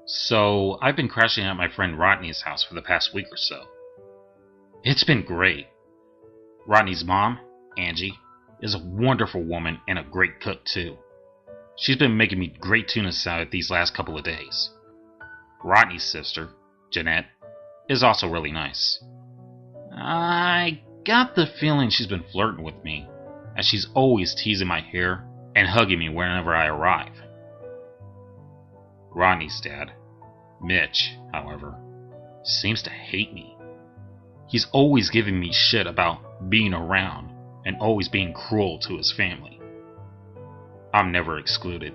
So, I've been crashing at my friend Rodney's house for the past week or so. It's been great. Rodney's mom, Angie, is a wonderful woman and a great cook too. She's been making me great tuna salad these last couple of days. Rodney's sister, Jeanette, is also really nice. I got the feeling she's been flirting with me, as she's always teasing my hair and hugging me whenever I arrive. Rodney's dad, Mitch, however, seems to hate me. He's always giving me shit about being around and always being cruel to his family. I'm never excluded.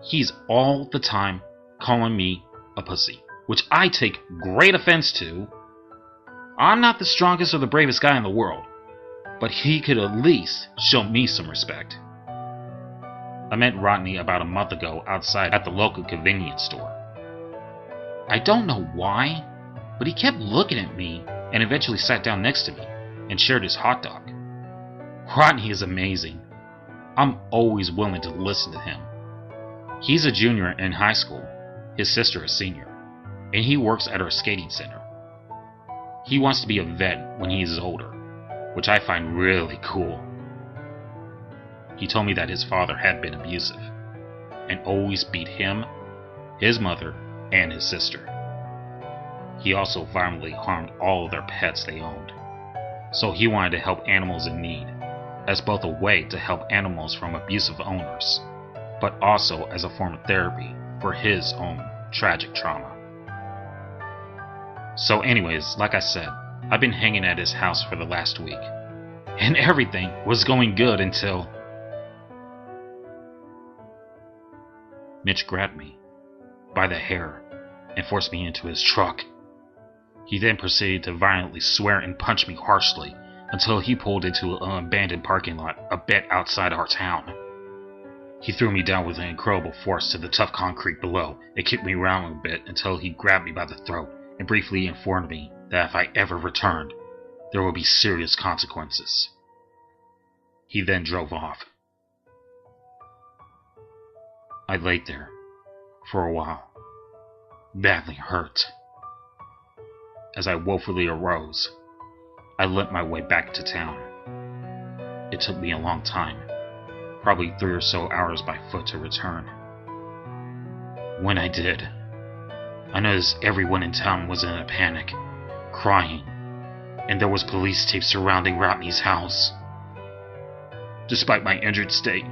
He's all the time calling me a pussy, which I take great offense to. I'm not the strongest or the bravest guy in the world, but he could at least show me some respect. I met Rodney about a month ago outside at the local convenience store. I don't know why, but he kept looking at me and eventually sat down next to me and shared his hot dog. Rodney is amazing. I'm always willing to listen to him. He's a junior in high school, his sister a senior, and he works at our skating center. He wants to be a vet when he is older, which I find really cool. He told me that his father had been abusive and always beat him, his mother, and his sister. He also violently harmed all of their pets they owned, so he wanted to help animals in need, as both a way to help animals from abusive owners, but also as a form of therapy for his own tragic trauma. So anyways, like I said, I've been hanging at his house for the last week, and everything was going good until Mitch grabbed me by the hair and forced me into his truck. He then proceeded to violently swear and punch me harshly until he pulled into an abandoned parking lot a bit outside our town. He threw me down with an incredible force to the tough concrete below and kicked me around a bit until he grabbed me by the throat and briefly informed me that if I ever returned, there would be serious consequences. He then drove off. I laid there for a while, badly hurt. As I woefully arose, I limped my way back to town. It took me a long time, probably 3 or so hours by foot to return. When I did, I noticed everyone in town was in a panic, crying, and there was police tape surrounding Rodney's house. Despite my injured state,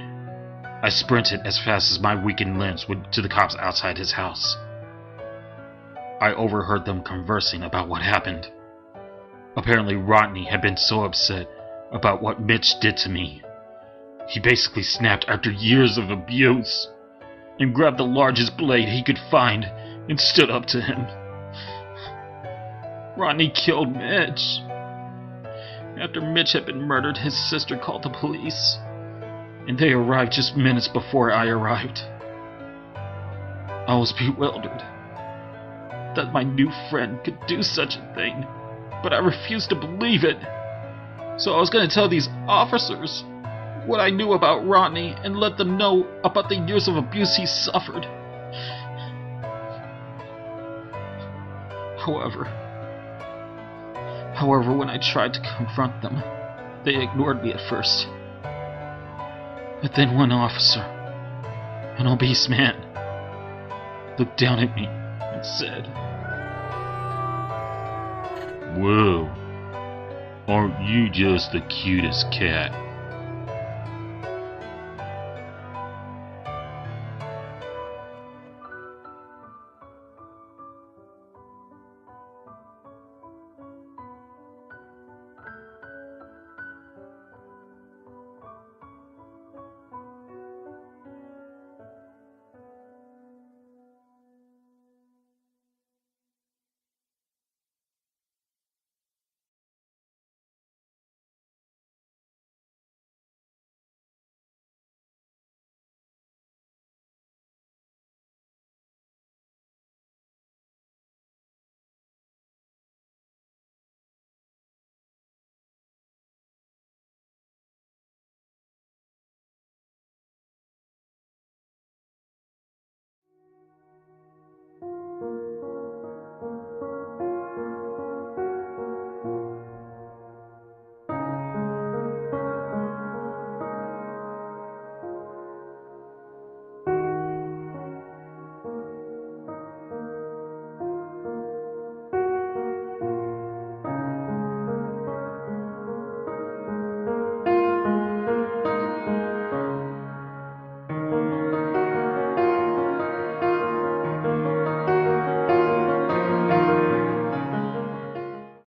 I sprinted as fast as my weakened limbs would to the cops outside his house. I overheard them conversing about what happened. Apparently Rodney had been so upset about what Mitch did to me. He basically snapped after years of abuse and grabbed the largest blade he could find and stood up to him. Rodney killed Mitch. After Mitch had been murdered, his sister called the police, and they arrived just minutes before I arrived. I was bewildered that my new friend could do such a thing, but I refused to believe it. So I was going to tell these officers what I knew about Rodney and let them know about the years of abuse he suffered. However, when I tried to confront them, they ignored me at first. But then one officer, an obese man, looked down at me and said, "Whoa, aren't you just the cutest cat